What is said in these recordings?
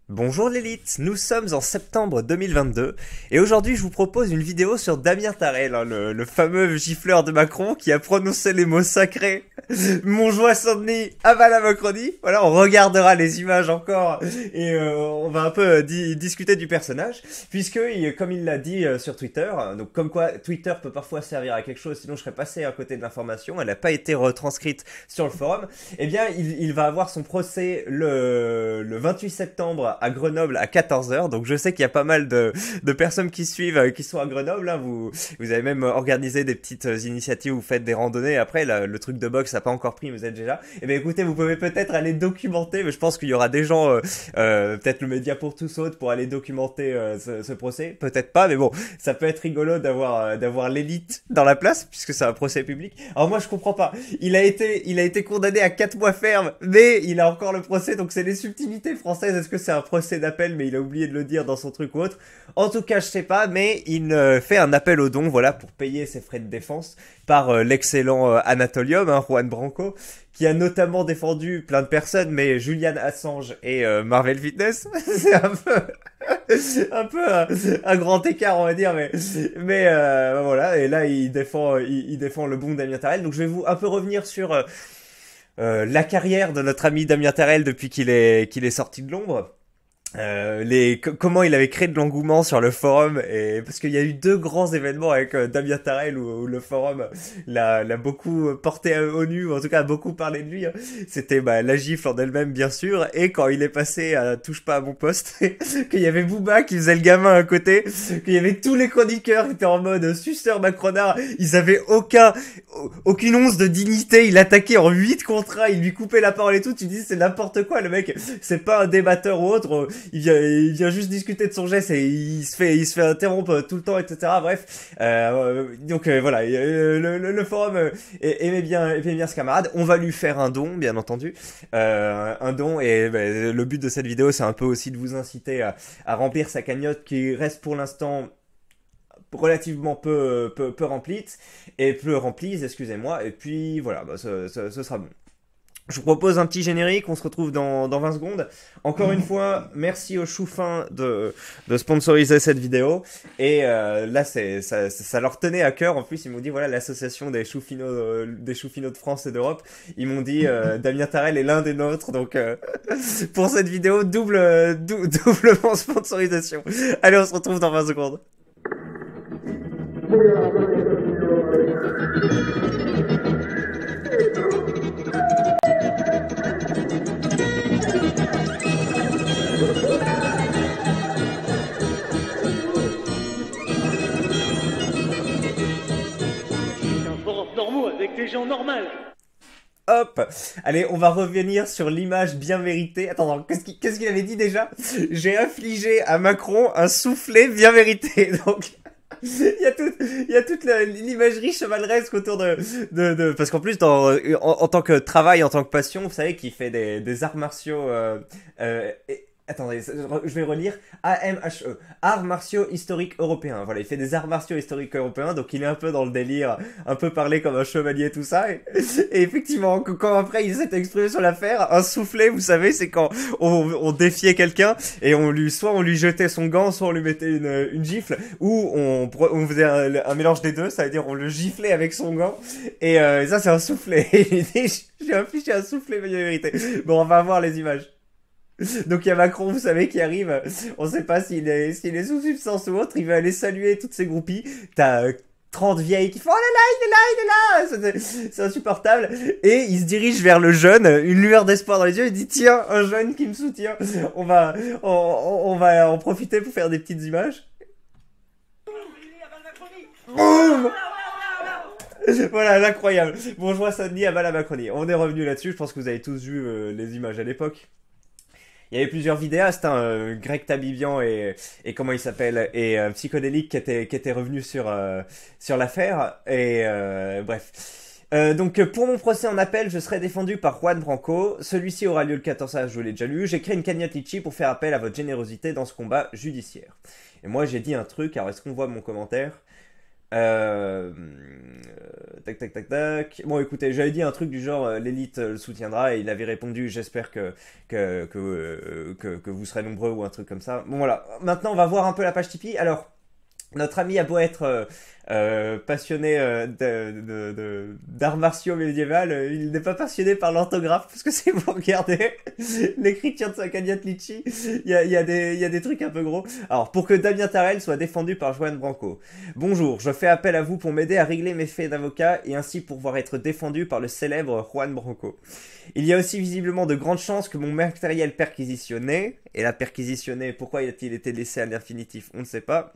Bonjour l'élite, nous sommes en septembre 2022 et aujourd'hui je vous propose une vidéo sur Damien Tarel, hein, le fameux gifleur de Macron qui a prononcé les mots sacrés Montjoie Saint-Denis, aval la Macronie. Voilà, on regardera les images encore et on va un peu discuter du personnage puisque comme il l'a dit sur Twitter, donc comme quoi Twitter peut parfois servir à quelque chose sinon je serais passé à côté de l'information, elle n'a pas été retranscrite sur le forum. Eh bien il va avoir son procès le 28 septembre à Grenoble à 14h. Donc je sais qu'il y a pas mal de personnes qui suivent, qui sont à Grenoble. Hein. Vous avez même organisé des petites initiatives, vous faites des randonnées. Après, le truc de boxe n'a pas encore pris, vous êtes déjà. Eh bien écoutez, vous pouvez peut-être aller documenter, mais je pense qu'il y aura des gens, peut-être le média pour tous autres, pour aller documenter ce procès. Peut-être pas, mais bon, ça peut être rigolo d'avoir l'élite dans la place, puisque c'est un procès public. Alors moi je comprends pas. Il a été condamné à 4 mois ferme, mais il a encore le procès, donc c'est les subtilités françaises. Est-ce que c'est un procès d'appel, mais il a oublié de le dire dans son truc ou autre. En tout cas, je sais pas, mais il fait un appel aux dons, voilà, pour payer ses frais de défense par l'excellent Anatolium, hein, Juan Branco, qui a notamment défendu plein de personnes, mais Julian Assange et Marvel Fitness, c'est un grand écart, on va dire, mais voilà. Et là, il défend le bon Damien Tarel. Donc, je vais vous un peu revenir sur la carrière de notre ami Damien Tarel depuis qu'il est sorti de l'ombre. Comment il avait créé de l'engouement sur le forum, et parce qu'il y a eu deux grands événements avec Damien Tarel où le forum l'a beaucoup porté au nu, ou en tout cas a beaucoup parlé de lui, hein. C'était la gifle en elle-même bien sûr, et quand il est passé à touche pas à mon poste qu'il y avait Booba qui faisait le gamin à côté, qu'il y avait tous les chroniqueurs qui étaient en mode suceur macronard, ils avaient aucune once de dignité, il attaquait en 8 contre 1, il lui coupait la parole et tout. Tu dis c'est n'importe quoi, le mec, c'est pas un débatteur ou autre, il vient juste discuter de son geste et il se fait interrompre tout le temps, etc. Bref, donc voilà, le forum aimait bien ce camarade. On va lui faire un don, bien entendu, un don, et le but de cette vidéo c'est un peu aussi de vous inciter à remplir sa cagnotte qui reste pour l'instant relativement peu remplie, excusez-moi, et puis voilà, ce sera bon. Je vous propose un petit générique, on se retrouve dans 20 secondes. Encore une fois, merci aux choufins de sponsoriser cette vidéo. Et là, ça leur tenait à cœur. En plus, ils m'ont dit, voilà, l'association des choufinots de France et d'Europe. Ils m'ont dit, Damien Tarel est l'un des nôtres. Donc, pour cette vidéo, doublement sponsorisation. Allez, on se retrouve dans 20 secondes. Avec des gens normaux. Hop, allez, on va revenir sur l'image bien méritée. Attends, qu'est-ce qu'il avait dit déjà? J'ai infligé à Macron un soufflet bien mérité. Donc, il y a toute l'imagerie chevaleresque autour parce qu'en plus, en tant que travail, en tant que passion, vous savez qu'il fait des arts martiaux, attendez, je vais relire. AMHE, Arts martiaux historiques européens. Voilà, il fait des arts martiaux historiques européens, donc il est un peu dans le délire, un peu parlé comme un chevalier, tout ça. Et effectivement, quand après il s'est exprimé sur l'affaire, un soufflet, vous savez, c'est quand on défiait quelqu'un et soit on lui jetait son gant, soit on lui mettait une gifle, ou on faisait un mélange des deux, ça veut dire on le giflait avec son gant. Et ça, c'est un soufflet. Et il dit, j'ai infligé un soufflet, mais vérité. Bon, on va voir les images. Donc il y a Macron, vous savez, qui arrive, on sait pas s'il est sous substance ou autre, il va aller saluer toutes ses groupies, t'as 30 vieilles qui font « Oh là là, il est là !» C'est insupportable, et il se dirige vers le jeune, une lueur d'espoir dans les yeux, il dit « Tiens, un jeune qui me soutient, on va en profiter pour faire des petites images. » Boum! Voilà, l'incroyable. Bourgeois Saint-Denis, aval la Macronie. On est revenu là-dessus, je pense que vous avez tous vu les images à l'époque. Il y avait plusieurs vidéastes, hein, Greg Tabibian et comment il s'appelle, et Psychodélique qui était revenu sur l'affaire, et bref. Donc pour mon procès en appel, je serai défendu par Juan Branco. Celui-ci aura lieu le 14 mars, je vous l'ai déjà lu. J'ai créé une cagnotte Litchi pour faire appel à votre générosité dans ce combat judiciaire. Et moi j'ai dit un truc, alors est-ce qu'on voit mon commentaire? Euh, tac, tac, tac, tac. Bon, écoutez, j'avais dit un truc du genre l'élite le soutiendra et il avait répondu j'espère que vous serez nombreux ou un truc comme ça. Bon, voilà. Maintenant, on va voir un peu la page Tipeee. Alors, notre ami a beau être passionné d'arts martiaux médiéval, il n'est pas passionné par l'orthographe parce que si vous regardez l'écriture de sa cagnotte Litchi, il y a des trucs un peu gros. Alors, pour que Damien Tarel soit défendu par Juan Branco. Bonjour, je fais appel à vous pour m'aider à régler mes faits d'avocat et ainsi pouvoir être défendu par le célèbre Juan Branco. Il y a aussi visiblement de grandes chances que mon matériel perquisitionné, et la perquisitionné, pourquoi a-t-il été laissé à l'infinitif, on ne sait pas,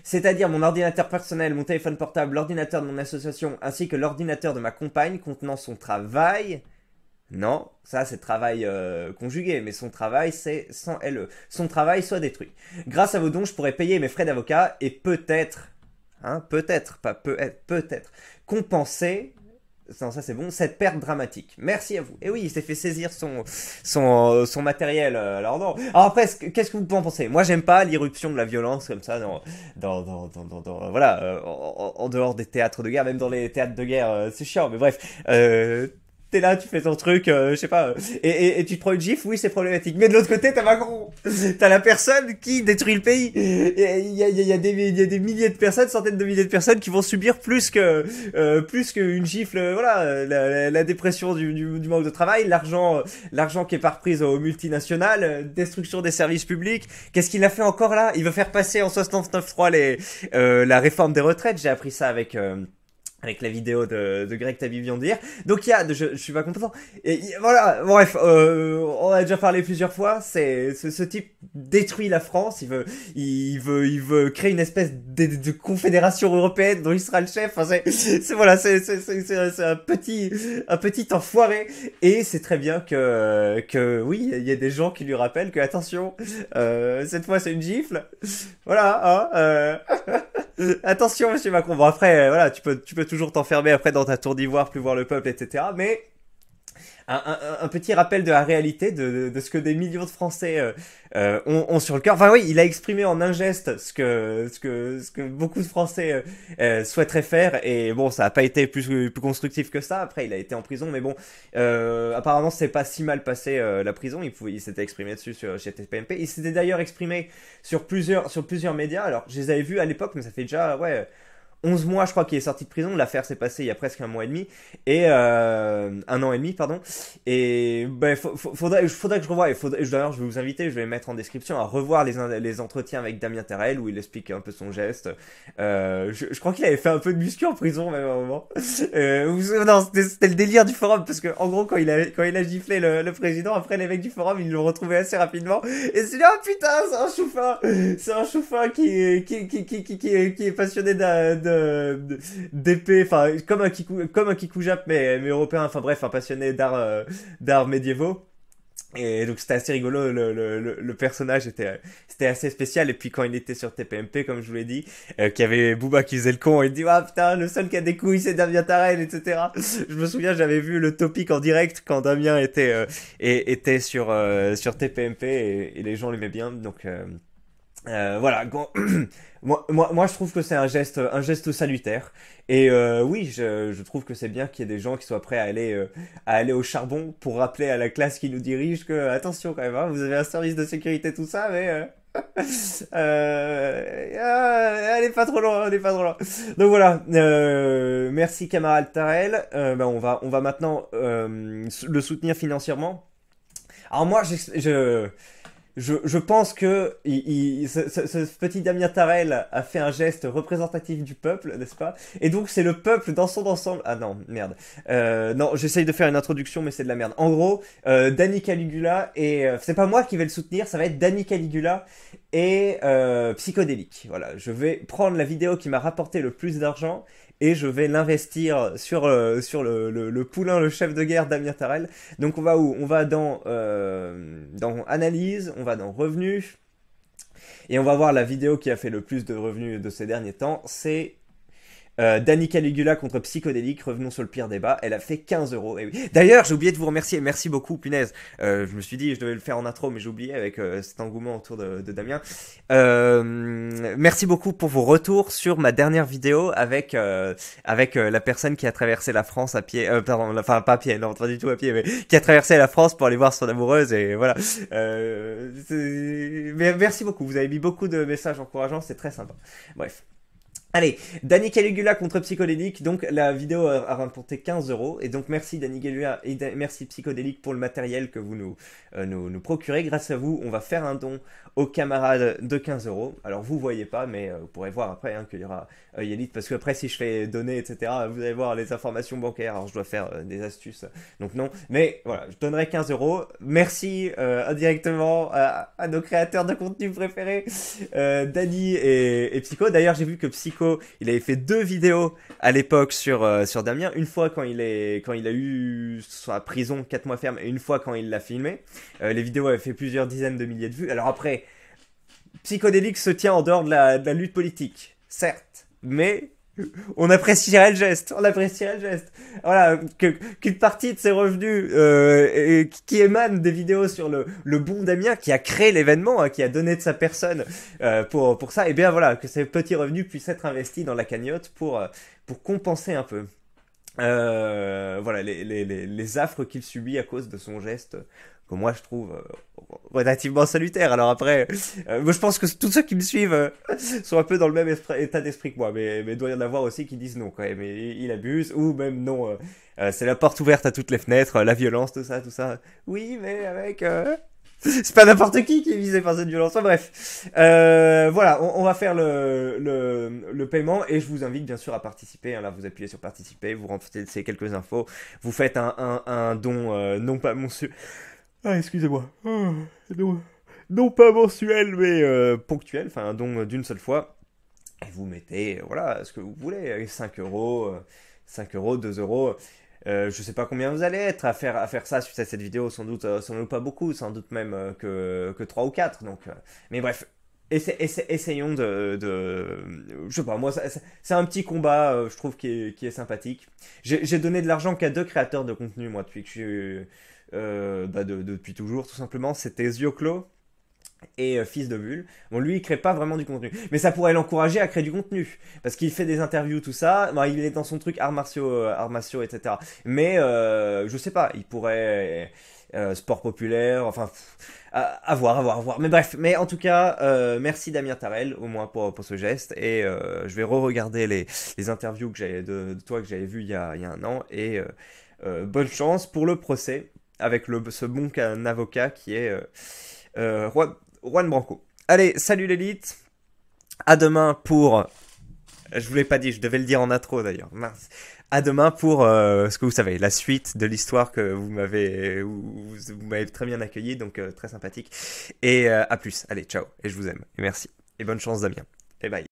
c'est-à-dire mon ordinateur personnel, mon téléphone portable, l'ordinateur de mon association, ainsi que l'ordinateur de ma compagne contenant son travail. Non, ça c'est travail conjugué, mais son travail c'est sans LE. Son travail soit détruit. Grâce à vos dons, je pourrais payer mes frais d'avocat et peut-être, peut-être, pas peut-être, peut-être, compenser. Non, ça c'est bon, cette perte dramatique. Merci à vous. Et oui, il s'est fait saisir son matériel. Alors non. Alors après, qu'est-ce que vous en pensez? Moi, j'aime pas l'irruption de la violence comme ça voilà, en dehors des théâtres de guerre, même dans les théâtres de guerre, c'est chiant. Mais bref, t'es là, tu fais ton truc, je sais pas, et tu te prends une gifle, oui, c'est problématique. Mais de l'autre côté, t'as Macron. T'as la personne qui détruit le pays. Il y a des milliers de personnes, centaines de milliers de personnes qui vont subir plus qu'une gifle, voilà, la dépression du manque de travail, l'argent qui est par prise aux multinationales, destruction des services publics. Qu'est-ce qu'il a fait encore là? Il veut faire passer en 69.3 la réforme des retraites. J'ai appris ça avec la vidéo de Greg Tabibian d'hier. Donc je suis pas content. Et voilà, bref, on a déjà parlé plusieurs fois. Ce type détruit la France. Il veut créer une espèce de confédération européenne dont il sera le chef. Enfin, c'est un petit enfoiré. Et c'est très bien que oui, il y a des gens qui lui rappellent que attention, cette fois c'est une gifle. Voilà, attention, monsieur Macron. Bon, après, voilà, tu peux toujours t'enfermer après dans ta tour d'ivoire, plus voir le peuple, etc. Mais un petit rappel de la réalité de ce que des millions de Français ont sur le cœur. Enfin oui, il a exprimé en un geste ce que beaucoup de Français souhaiteraient faire. Et bon, ça n'a pas été plus constructif que ça. Après, il a été en prison, mais bon, apparemment, c'est pas si mal passé la prison. Il s'était exprimé dessus chez TPMP. Il s'était d'ailleurs exprimé sur plusieurs médias. Alors, je les avais vus à l'époque, mais ça fait déjà 11 mois, je crois qu'il est sorti de prison. L'affaire s'est passée il y a presque un mois et demi. Et un an et demi, pardon. Et faudrait que je revoie. D'ailleurs, je vais vous inviter, je vais mettre en description à revoir les entretiens avec Damien Tarel où il explique un peu son geste. Je crois qu'il avait fait un peu de muscu en prison même à un moment. Non, c'était le délire du forum parce que en gros quand il a giflé le président, après les mecs du forum ils l'ont retrouvé assez rapidement. Et c'est là, oh putain, c'est un chouffin qui est passionné d'épée, enfin comme un Kiku Jap mais européen, enfin bref, un passionné d'arts médiévaux. Et donc c'était assez rigolo, le personnage c'était assez spécial. Et puis quand il était sur TPMP, comme je vous l'ai dit, qu'il y avait Booba qui faisait le con, il dit ah putain, le seul qui a des couilles c'est Damien Tarel, etc. Je me souviens, j'avais vu le topic en direct quand Damien était sur TPMP et les gens l'aimaient bien. Donc voilà. Moi, je trouve que c'est un geste salutaire. Et oui, je trouve que c'est bien qu'il y ait des gens qui soient prêts à aller au charbon pour rappeler à la classe qui nous dirige que attention quand même, hein, vous avez un service de sécurité tout ça, mais allez pas trop loin, allez pas trop loin. Donc voilà, merci camarade Tarel. On va maintenant le soutenir financièrement. Alors moi, je pense que ce petit Damien Tarel a fait un geste représentatif du peuple, n'est-ce pas? Et donc c'est le peuple dans son ensemble. Ah non, merde. Non, j'essaye de faire une introduction, mais c'est de la merde. En gros, Danny Caligula et c'est pas moi qui vais le soutenir, ça va être Danny Caligula et Psychodélique. Voilà, je vais prendre la vidéo qui m'a rapporté le plus d'argent et je vais l'investir sur le poulain, le chef de guerre Damien Tarel. Donc on va où? On va dans analyse, on va dans revenus, et on va voir la vidéo qui a fait le plus de revenus de ces derniers temps, c'est Danny Caligula contre Psychodélique, revenons sur le pire débat, elle a fait 15 euros. Et oui. D'ailleurs, j'ai oublié de vous remercier, merci beaucoup, punaise. Je me suis dit, je devais le faire en intro, mais j'ai oublié avec cet engouement autour de Damien. Merci beaucoup pour vos retours sur ma dernière vidéo avec la personne qui a traversé la France à pied, pardon, enfin pas à pied, non, pas du tout à pied, mais qui a traversé la France pour aller voir son amoureuse, et voilà. Mais merci beaucoup, vous avez mis beaucoup de messages encourageants, c'est très sympa. Bref. Allez, Danny Caligula contre Psychodélique, donc la vidéo a rapporté 15 euros, et donc merci Danny Caligula et merci Psychodélique pour le matériel que vous nous procurez. Grâce à vous, on va faire un don aux camarades de 15 euros. Alors vous voyez pas, mais vous pourrez voir après hein, qu'il y aura Yelite, parce que après si je fais donner, etc., vous allez voir les informations bancaires, alors je dois faire des astuces, donc non. Mais voilà, je donnerai 15 euros. Merci indirectement à nos créateurs de contenu préférés, Danny et Psycho. D'ailleurs, j'ai vu que Psycho, il avait fait 2 vidéos à l'époque sur Damien. Une fois quand il a eu sa prison 4 mois ferme, et une fois quand il l'a filmé. Les vidéos avaient fait plusieurs dizaines de milliers de vues. Alors après, Psychodélique se tient en dehors de la lutte politique, certes, mais on apprécierait le geste, Voilà, qu'une partie de ses revenus qui émanent des vidéos sur le bon Damien, qui a créé l'événement, hein, qui a donné de sa personne pour ça, et bien voilà, que ces petits revenus puissent être investis dans la cagnotte pour compenser un peu. Voilà, les affres qu'il subit à cause de son geste, que moi je trouve relativement salutaire. Alors après, moi je pense que tous ceux qui me suivent sont un peu dans le même état d'esprit que moi, mais il doit y en avoir aussi qui disent non quand même, il abuse, ou même non, c'est la porte ouverte à toutes les fenêtres, la violence, tout ça. Oui, mais avec... c'est pas n'importe qui est visé par cette violence. Enfin, bref, voilà, on va faire le paiement, et je vous invite bien sûr à participer. Hein, là, vous appuyez sur participer, vous remplissez quelques infos, vous faites un don, non pas mensuel. Ah, excusez-moi. Non pas mensuel, mais ponctuel, enfin un don d'une seule fois. Et vous mettez, voilà, ce que vous voulez, 5 euros, 2 euros. Je sais pas combien vous allez être à faire ça suite à cette vidéo, sans doute pas beaucoup, sans doute même que 3 ou 4. Donc, mais bref, essayons je sais pas, moi c'est un petit combat, je trouve qui est sympathique. J'ai donné de l'argent qu'à 2 créateurs de contenu, moi, depuis que je suis depuis toujours, tout simplement. C'était Zioclo et Fils de Bulle. Bon, lui, il crée pas vraiment du contenu, mais ça pourrait l'encourager à créer du contenu, parce qu'il fait des interviews, tout ça. Bon, il est dans son truc arts martiaux, etc. Mais je sais pas, il pourrait sport populaire, enfin à voir. Mais bref, mais en tout cas, merci Damien Tarel au moins pour ce geste, et je vais re-regarder les interviews que j'avais de toi que j'avais vu il y a un an, et bonne chance pour le procès avec ce bon avocat qui est Juan Branco. Allez, salut l'élite. À demain pour... Je vous l'ai pas dit, je devais le dire en intro d'ailleurs. Mince. À demain pour ce que vous savez, la suite de l'histoire que vous m'avez très bien accueilli, donc très sympathique. Et à plus. Allez, ciao. Et je vous aime. Et merci. Et bonne chance Damien. Et bye.